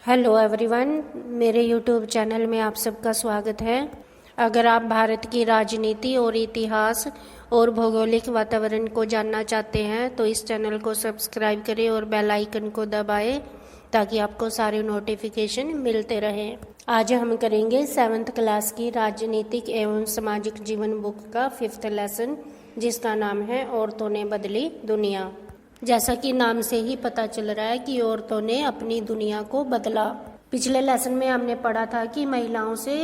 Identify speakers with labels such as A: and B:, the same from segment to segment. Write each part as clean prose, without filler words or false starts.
A: Hello everyone, मेरे YouTube channel में आप सबका स्वागत है। अगर आप भारत की राजनीति और इतिहास और भौगोलिक वातावरण को जानना चाहते हैं तो इस चैनल को सब्सक्राइब करें और बेल आइकन को दबाएं ताकि आपको सारे नोटिफिकेशन मिलते रहें। आज हम करेंगे 7th क्लास की राजनीतिक एवं सामाजिक जीवन बुक का 5th लेसन, जिसका नाम है औरतों ने बदली दुनिया। जैसा कि नाम से ही पता चल रहा है कि औरतों ने अपनी दुनिया को बदला। पिछले लेसन में हमने पढ़ा था कि महिलाओं से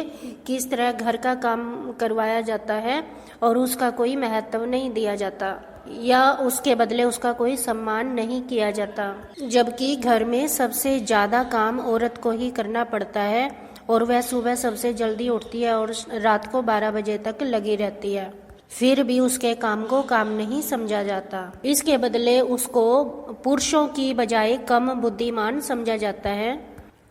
A: किस तरह घर का काम करवाया जाता है और उसका कोई महत्व नहीं दिया जाता या उसके बदले उसका कोई सम्मान नहीं किया जाता, जबकि घर में सबसे ज़्यादा काम औरत को ही करना पड़ता है और वह सुबह सबसे जल्दी उठती है और रात को 12 बजे तक लगी रहती है। फिर भी उसके काम को काम नहीं समझा जाता। इसके बदले उसको पुरुषों की बजाय कम बुद्धिमान समझा जाता है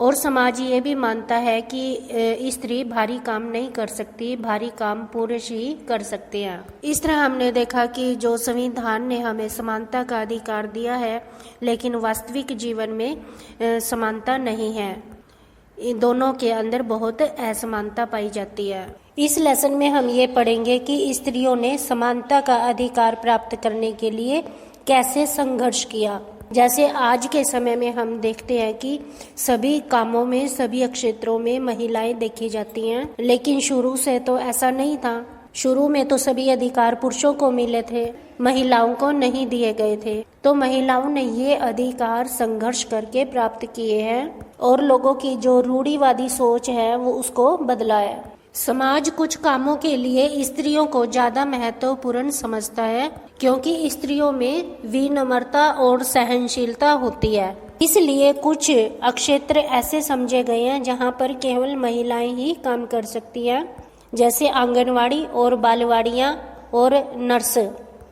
A: और समाज ये भी मानता है कि स्त्री भारी काम नहीं कर सकती, भारी काम पुरुष ही कर सकते हैं। इस तरह हमने देखा कि जो संविधान ने हमें समानता का अधिकार दिया है, लेकिन वास्तविक जीवन में समानता नहीं है। इन दोनों के अंदर बहुत असमानता पाई जाती है। इस लेसन में हम ये पढ़ेंगे कि स्त्रियों ने समानता का अधिकार प्राप्त करने के लिए कैसे संघर्ष किया। जैसे आज के समय में हम देखते हैं कि सभी कामों में, सभी क्षेत्रों में महिलाएं देखी जाती हैं, लेकिन शुरू से तो ऐसा नहीं था। शुरू में तो सभी अधिकार पुरुषों को मिले थे, महिलाओं को नहीं दिए गए थे। तो महिलाओं ने ये अधिकार संघर्ष करके प्राप्त किए हैं और लोगों की जो रूढ़िवादी सोच है वो उसको बदला है। समाज कुछ कामों के लिए स्त्रियों को ज्यादा महत्वपूर्ण समझता है क्योंकि स्त्रियों में विनम्रता और सहनशीलता होती है। इसलिए कुछ क्षेत्र ऐसे समझे गए हैं जहां पर केवल महिलाएं ही काम कर सकती हैं, जैसे आंगनवाड़ी और बालवाड़ियां और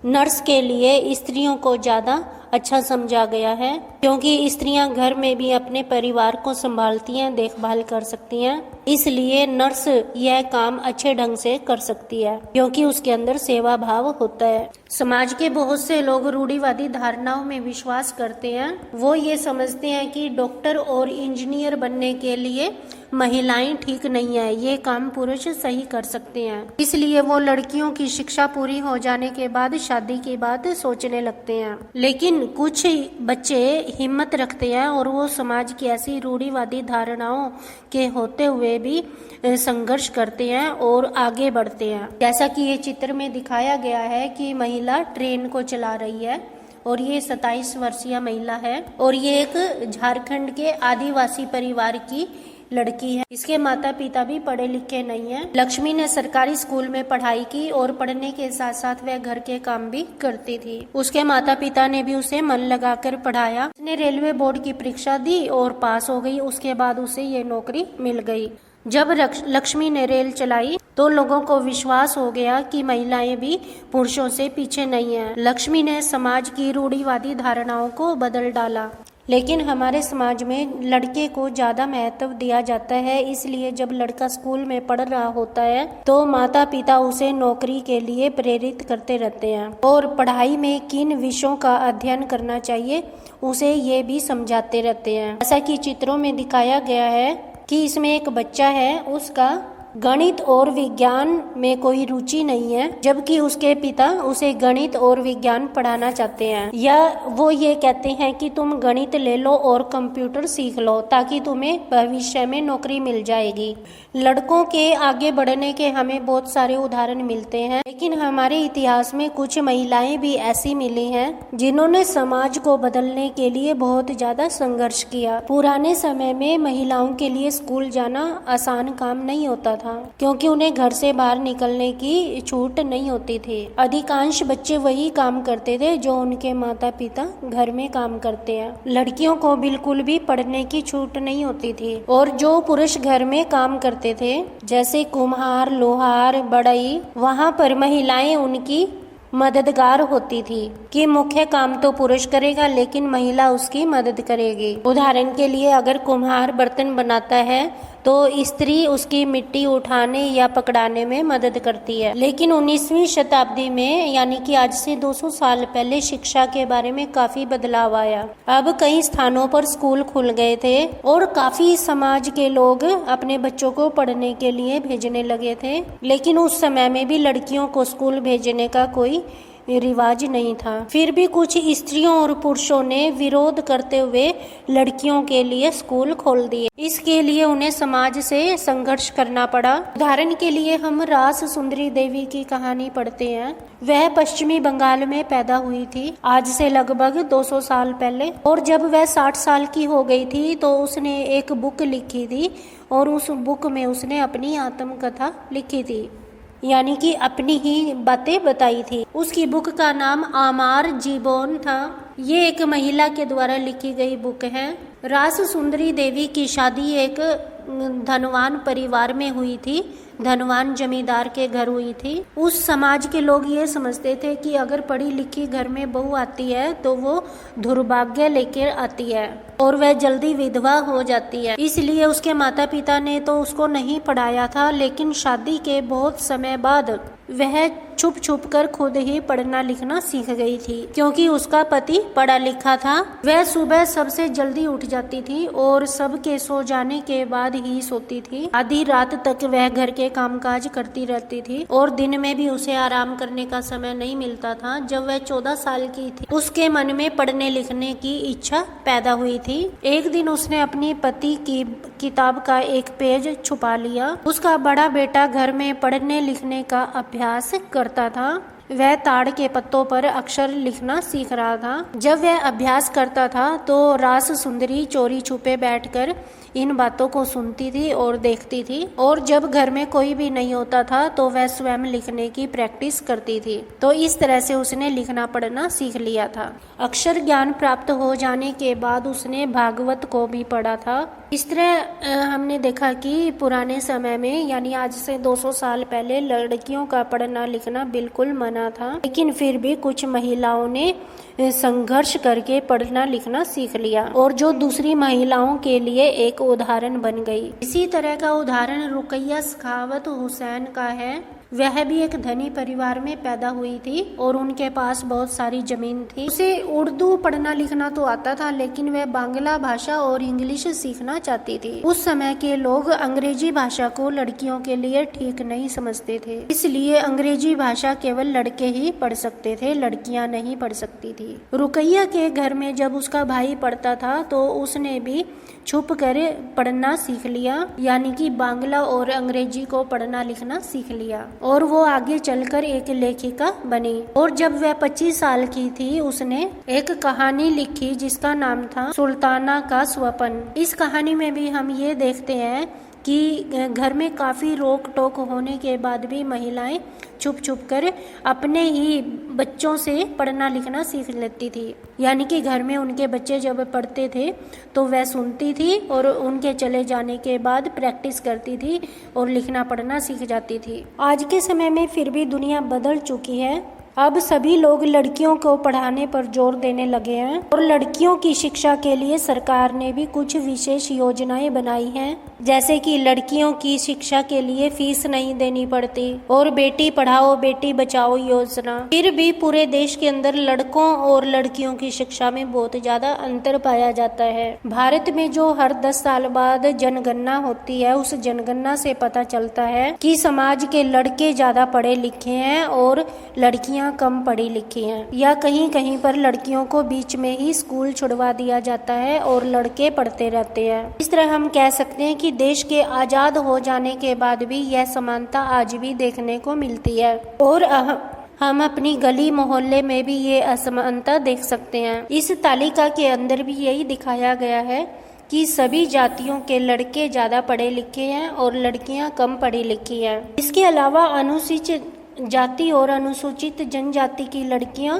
A: नर्स के लिए स्त्रियों को ज्यादा अच्छा समझा गया है क्योंकि स्त्रियां घर में भी अपने परिवार को संभालती हैं, देखभाल कर सकती हैं। इसलिए नर्स यह काम अच्छे ढंग से कर सकती है क्योंकि उसके अंदर सेवा भाव होता है। समाज के बहुत से लोग रूढ़िवादी धारणाओं में विश्वास करते हैं। वो ये समझते हैं कि डॉक्टर और इंजीनियर बनने के लिए महिलाएं ठीक नहीं है, ये काम पुरुष सही कर सकते हैं। इसलिए वो लड़कियों की शिक्षा पूरी हो जाने के बाद शादी की बात सोचने लगते हैं। लेकिन कुछ बच्चे हिम्मत रखते हैं और वो समाज की ऐसी रूढ़िवादी धारणाओं के होते हुए भी संघर्ष करते हैं और आगे बढ़ते हैं। जैसा कि ये चित्र में दिखाया गया है कि महिला ट्रेन को चला रही है और ये 27 वर्षीय महिला है और ये एक झारखंड के आदिवासी परिवार की लड़की है। इसके माता पिता भी पढ़े लिखे नहीं हैं। लक्ष्मी ने सरकारी स्कूल में पढ़ाई की और पढ़ने के साथ साथ वह घर के काम भी करती थी। उसके माता पिता ने भी उसे मन लगाकर पढ़ाया। उसने रेलवे बोर्ड की परीक्षा दी और पास हो गई। उसके बाद उसे ये नौकरी मिल गई। जब लक्ष्मी ने रेल चलाई तो लोगों को विश्वास हो गया कि महिलाएं भी पुरुषों से पीछे नहीं हैं। लक्ष्मी ने समाज की रूढ़िवादी धारणाओं को बदल डाला। लेकिन हमारे समाज में लड़के को ज्यादा महत्व दिया जाता है, इसलिए जब लड़का स्कूल में पढ़ रहा होता है तो माता पिता उसे नौकरी के लिए प्रेरित करते रहते हैं और पढ़ाई में किन विषयों का अध्ययन करना चाहिए उसे ये भी समझाते रहते हैं। जैसा कि चित्रों में दिखाया गया है कि इसमें एक बच्चा है, उसका गणित और विज्ञान में कोई रुचि नहीं है, जबकि उसके पिता उसे गणित और विज्ञान पढ़ाना चाहते हैं, या वो ये कहते हैं कि तुम गणित ले लो और कंप्यूटर सीख लो ताकि तुम्हें भविष्य में नौकरी मिल जाएगी। लड़कों के आगे बढ़ने के हमें बहुत सारे उदाहरण मिलते हैं, लेकिन हमारे इतिहास में कुछ महिलाएं भी ऐसी मिली हैं जिन्होंने समाज को बदलने के लिए बहुत ज्यादा संघर्ष किया। पुराने समय में महिलाओं के लिए स्कूल जाना आसान काम नहीं होता था क्योंकि उन्हें घर से बाहर निकलने की छूट नहीं होती थी। अधिकांश बच्चे वही काम करते थे जो उनके माता पिता घर में काम करते हैं। लड़कियों को बिल्कुल भी पढ़ने की छूट नहीं होती थी और जो पुरुष घर में काम करते थे जैसे कुम्हार, लोहार, बढ़ई, वहाँ पर महिलाएं उनकी मददगार होती थी कि मुख्य काम तो पुरुष करेगा लेकिन महिला उसकी मदद करेगी। उदाहरण के लिए अगर कुम्हार बर्तन बनाता है तो स्त्री उसकी मिट्टी उठाने या पकड़ाने में मदद करती है। लेकिन 19वीं शताब्दी में यानी कि आज से 200 साल पहले शिक्षा के बारे में काफी बदलाव आया। अब कई स्थानों पर स्कूल खुल गए थे और काफी समाज के लोग अपने बच्चों को पढ़ने के लिए भेजने लगे थे। लेकिन उस समय में भी लड़कियों को स्कूल भेजने का कोई रिवाज नहीं था। फिर भी कुछ स्त्रियों और पुरुषों ने विरोध करते हुए लड़कियों के लिए स्कूल खोल दिए। इसके लिए उन्हें समाज से संघर्ष करना पड़ा। उदाहरण के लिए हम रास सुंदरी देवी की कहानी पढ़ते हैं। वह पश्चिमी बंगाल में पैदा हुई थी आज से लगभग 200 साल पहले, और जब वह 60 साल की हो गई थी तो उसने एक बुक लिखी थी और उस बुक में उसने अपनी आत्मकथा लिखी थी, यानी कि अपनी ही बातें बताई थी। उसकी बुक का नाम आमार जीवन था। ये एक महिला के द्वारा लिखी गई बुक है। रास सुंदरी देवी की शादी एक धनवान परिवार में हुई थी, धनवान जमींदार के घर हुई थी। उस समाज के लोग ये समझते थे कि अगर पढ़ी लिखी घर में बहू आती है तो वो दुर्भाग्य लेकर आती है और वह जल्दी विधवा हो जाती है। इसलिए उसके माता पिता ने तो उसको नहीं पढ़ाया था, लेकिन शादी के बहुत समय बाद वह छुप छुप कर खुद ही पढ़ना लिखना सीख गई थी, क्योंकि उसका पति पढ़ा लिखा था। वह सुबह सबसे जल्दी उठ जाती थी और सबके सो जाने के बाद ही सोती थी। आधी रात तक वह घर के कामकाज करती रहती थी और दिन में भी उसे आराम करने का समय नहीं मिलता था। जब वह 14 साल की थी उसके मन में पढ़ने लिखने की इच्छा पैदा हुई थी। एक दिन उसने अपनी पति की किताब का एक पेज छुपा लिया। उसका बड़ा बेटा घर में पढ़ने लिखने का अभ्यास करता था। वह ताड़ के पत्तों पर अक्षर लिखना सीख रहा था। जब वह अभ्यास करता था तो रास सुंदरी चोरी छुपे बैठकर इन बातों को सुनती थी और देखती थी, और जब घर में कोई भी नहीं होता था तो वह स्वयं लिखने की प्रैक्टिस करती थी। तो इस तरह से उसने लिखना पढ़ना सीख लिया था। अक्षर ज्ञान प्राप्त हो जाने के बाद उसने भागवत को भी पढ़ा था। इस तरह हमने देखा कि पुराने समय में यानी आज से 200 साल पहले लड़कियों का पढ़ना लिखना बिल्कुल मना था, लेकिन फिर भी कुछ महिलाओं ने संघर्ष करके पढ़ना लिखना सीख लिया और जो दूसरी महिलाओं के लिए एक उदाहरण बन गई। इसी तरह का उदाहरण रुकैया सखावत हुसैन का है। वह भी एक धनी परिवार में पैदा हुई थी और उनके पास बहुत सारी जमीन थी। उसे उर्दू पढ़ना लिखना तो आता था, लेकिन वह बांग्ला भाषा और इंग्लिश सीखना चाहती थी। उस समय के लोग अंग्रेजी भाषा को लड़कियों के लिए ठीक नहीं समझते थे, इसलिए अंग्रेजी भाषा केवल लड़के ही पढ़ सकते थे, लड़कियां नहीं पढ़ सकती थी। रुकैया के घर में जब उसका भाई पढ़ता था तो उसने भी छुप कर पढ़ना सीख लिया, यानी कि बांग्ला और अंग्रेजी को पढ़ना लिखना सीख लिया, और वो आगे चलकर एक लेखिका बनी। और जब वह 25 साल की थी उसने एक कहानी लिखी जिसका नाम था सुल्ताना का स्वप्न। इस कहानी में भी हम ये देखते हैं कि घर में काफी रोक टोक होने के बाद भी महिलाएं छुप छुप कर अपने ही बच्चों से पढ़ना लिखना सीख लेती थी, यानी कि घर में उनके बच्चे जब पढ़ते थे तो वह सुनती थी और उनके चले जाने के बाद प्रैक्टिस करती थी और लिखना पढ़ना सीख जाती थी। आज के समय में फिर भी दुनिया बदल चुकी है। अब सभी लोग लड़कियों को पढ़ाने पर जोर देने लगे हैं और लड़कियों की शिक्षा के लिए सरकार ने भी कुछ विशेष योजनाएं बनाई हैं, जैसे कि लड़कियों की शिक्षा के लिए फीस नहीं देनी पड़ती और बेटी पढ़ाओ बेटी बचाओ योजना। फिर भी पूरे देश के अंदर लड़कों और लड़कियों की शिक्षा में बहुत ज्यादा अंतर पाया जाता है। भारत में जो हर 10 साल बाद जनगणना होती है, उस जनगणना से पता चलता है कि समाज के लड़के ज्यादा पढ़े लिखे हैं और लड़कियां कम पढ़ी लिखी हैं, या कहीं कहीं पर लड़कियों को बीच में ही स्कूल छुड़वा दिया जाता है और लड़के पढ़ते रहते हैं। इस तरह हम कह सकते हैं कि देश के आजाद हो जाने के बाद भी यह समानता आज भी देखने को मिलती है और हम अपनी गली मोहल्ले में भी ये असमानता देख सकते हैं। इस तालिका के अंदर भी यही दिखाया गया है कि सभी जातियों के लड़के ज्यादा पढ़े लिखे हैं और लड़कियां कम पढ़ी लिखी हैं। इसके अलावा अनुसूचित जाति और अनुसूचित जनजाति की लड़कियां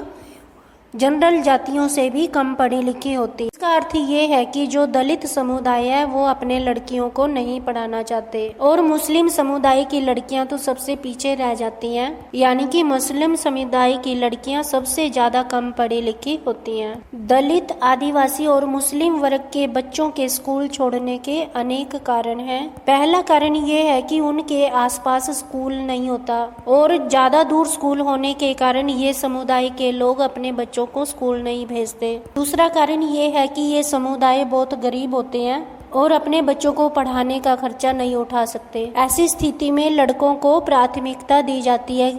A: जनरल जातियों से भी कम पढ़ी लिखी होती। इसका अर्थ ये है कि जो दलित समुदाय है वो अपने लड़कियों को नहीं पढ़ाना चाहते और मुस्लिम समुदाय की लड़कियां तो सबसे पीछे रह जाती हैं, यानी कि मुस्लिम समुदाय की लड़कियां सबसे ज्यादा कम पढ़ी लिखी होती हैं। दलित, आदिवासी और मुस्लिम वर्ग के बच्चों के स्कूल छोड़ने के अनेक कारण हैं। पहला कारण ये है कि उनके आसपास स्कूल नहीं होता और ज्यादा दूर स्कूल होने के कारण ये समुदाय के लोग अपने बच्चों को स्कूल नहीं भेजते। दूसरा कारण ये है कि ये समुदाय बहुत गरीब होते हैं और अपने बच्चों को पढ़ाने का खर्चा नहीं उठा सकते। ऐसी स्थिति में लड़कों को प्राथमिकता दी जाती है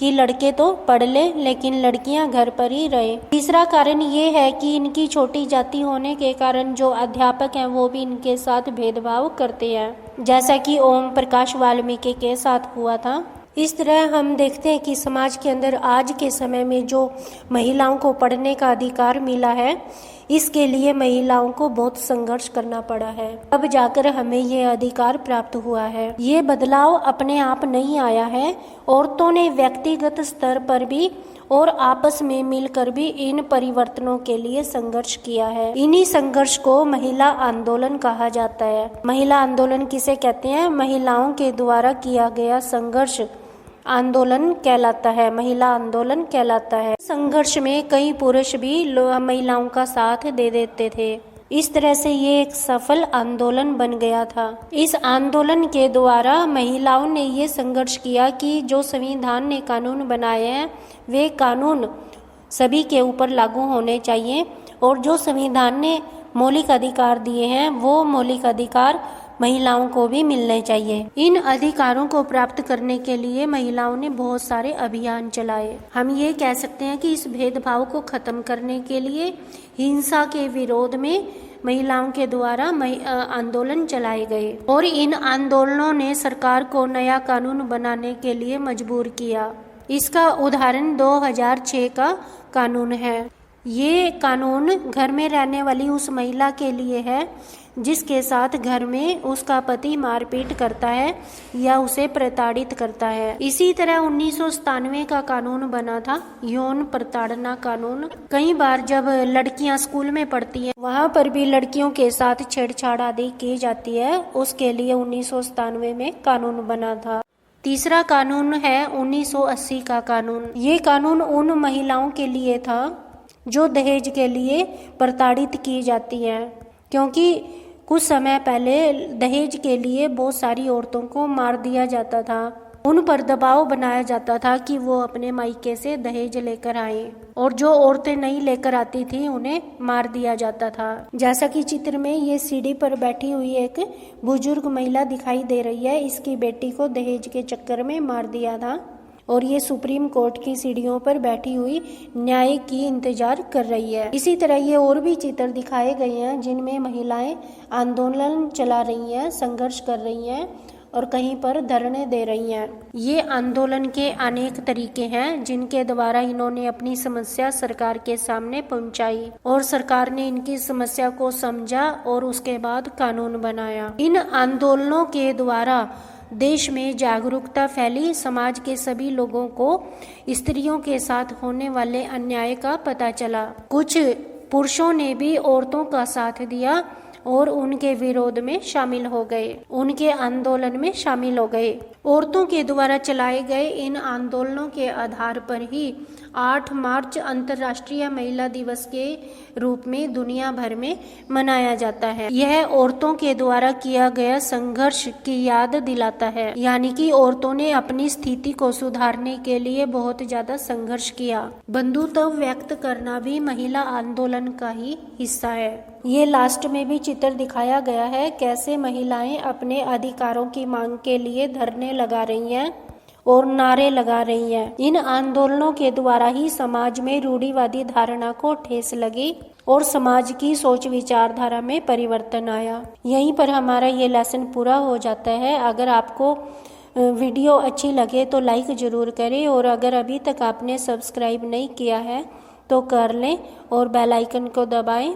A: कि लड़के तो पढ़ ले लेकिन लड़कियां घर पर ही रहे। तीसरा कारण ये है कि इनकी छोटी जाति होने के कारण जो अध्यापक हैं वो भी इनके साथ भेदभाव करते हैं, जैसा कि ओम प्रकाश वाल्मीकि के साथ हुआ था। इस तरह हम देखते हैं कि समाज के अंदर आज के समय में जो महिलाओं को पढ़ने का अधिकार मिला है, इसके लिए महिलाओं को बहुत संघर्ष करना पड़ा है, अब जाकर हमें ये अधिकार प्राप्त हुआ है। ये बदलाव अपने आप नहीं आया है, औरतों ने व्यक्तिगत स्तर पर भी और आपस में मिलकर भी इन परिवर्तनों के लिए संघर्ष किया है। इन्हीं संघर्ष को महिला आंदोलन कहा जाता है। महिला आंदोलन किसे कहते हैं? महिलाओं के द्वारा किया गया संघर्ष आंदोलन कहलाता है, महिला आंदोलन कहलाता है। संघर्ष में कई पुरुष भी महिलाओं का साथ दे देते थे। इस तरह से ये एक सफल आंदोलन बन गया था। इस आंदोलन के द्वारा महिलाओं ने ये संघर्ष किया कि जो संविधान ने कानून बनाए हैं वे कानून सभी के ऊपर लागू होने चाहिए और जो संविधान ने मौलिक अधिकार दिए हैं वो मौलिक अधिकार महिलाओं को भी मिलने चाहिए। इन अधिकारों को प्राप्त करने के लिए महिलाओं ने बहुत सारे अभियान चलाए। हम ये कह सकते हैं कि इस भेदभाव को खत्म करने के लिए हिंसा के विरोध में महिलाओं के द्वारा आंदोलन चलाए गए और इन आंदोलनों ने सरकार को नया कानून बनाने के लिए मजबूर किया। इसका उदाहरण 2006 का कानून है। ये कानून घर में रहने वाली उस महिला के लिए है जिसके साथ घर में उसका पति मारपीट करता है या उसे प्रताड़ित करता है। इसी तरह 1997 का कानून बना था, यौन प्रताड़ना कानून। कई बार जब लड़कियां स्कूल में पढ़ती हैं वहां पर भी लड़कियों के साथ छेड़छाड़ आदि की जाती है, उसके लिए 1997 में कानून बना था। तीसरा कानून है 1980 का कानून। ये कानून उन महिलाओं के लिए था जो दहेज के लिए प्रताड़ित की जाती हैं, क्योंकि कुछ समय पहले दहेज के लिए बहुत सारी औरतों को मार दिया जाता था। उन पर दबाव बनाया जाता था कि वो अपने मायके से दहेज लेकर आए और जो औरतें नहीं लेकर आती थी उन्हें मार दिया जाता था। जैसा कि चित्र में ये सीढ़ी पर बैठी हुई एक बुजुर्ग महिला दिखाई दे रही है, इसकी बेटी को दहेज के चक्कर में मार दिया था और ये सुप्रीम कोर्ट की सीढ़ियों पर बैठी हुई न्याय की इंतजार कर रही है। इसी तरह ये और भी चित्र दिखाए गए हैं जिनमें महिलाएं आंदोलन चला रही हैं, संघर्ष कर रही हैं और कहीं पर धरने दे रही हैं। ये आंदोलन के अनेक तरीके हैं जिनके द्वारा इन्होंने अपनी समस्या सरकार के सामने पहुंचाई और सरकार ने इनकी समस्या को समझा और उसके बाद कानून बनाया। इन आंदोलनों के द्वारा देश में जागरूकता फैली, समाज के सभी लोगों को स्त्रियों के साथ होने वाले अन्याय का पता चला। कुछ पुरुषों ने भी औरतों का साथ दिया और उनके विरोध में शामिल हो गए, उनके आंदोलन में शामिल हो गए। औरतों के द्वारा चलाए गए इन आंदोलनों के आधार पर ही 8 मार्च अंतर्राष्ट्रीय महिला दिवस के रूप में दुनिया भर में मनाया जाता है। यह औरतों के द्वारा किया गया संघर्ष की याद दिलाता है, यानी कि औरतों ने अपनी स्थिति को सुधारने के लिए बहुत ज्यादा संघर्ष किया। बंधुत्व व्यक्त करना भी महिला आंदोलन का ही हिस्सा है। ये लास्ट में भी चित्र दिखाया गया है कैसे महिलाएं अपने अधिकारों की मांग के लिए धरने लगा रही हैं और नारे लगा रही हैं। इन आंदोलनों के द्वारा ही समाज में रूढ़िवादी धारणा को ठेस लगी और समाज की सोच विचारधारा में परिवर्तन आया। यहीं पर हमारा ये लेसन पूरा हो जाता है। अगर आपको वीडियो अच्छी लगे तो लाइक ज़रूर करें और अगर अभी तक आपने सब्सक्राइब नहीं किया है तो कर लें और बेल आइकन को दबाएं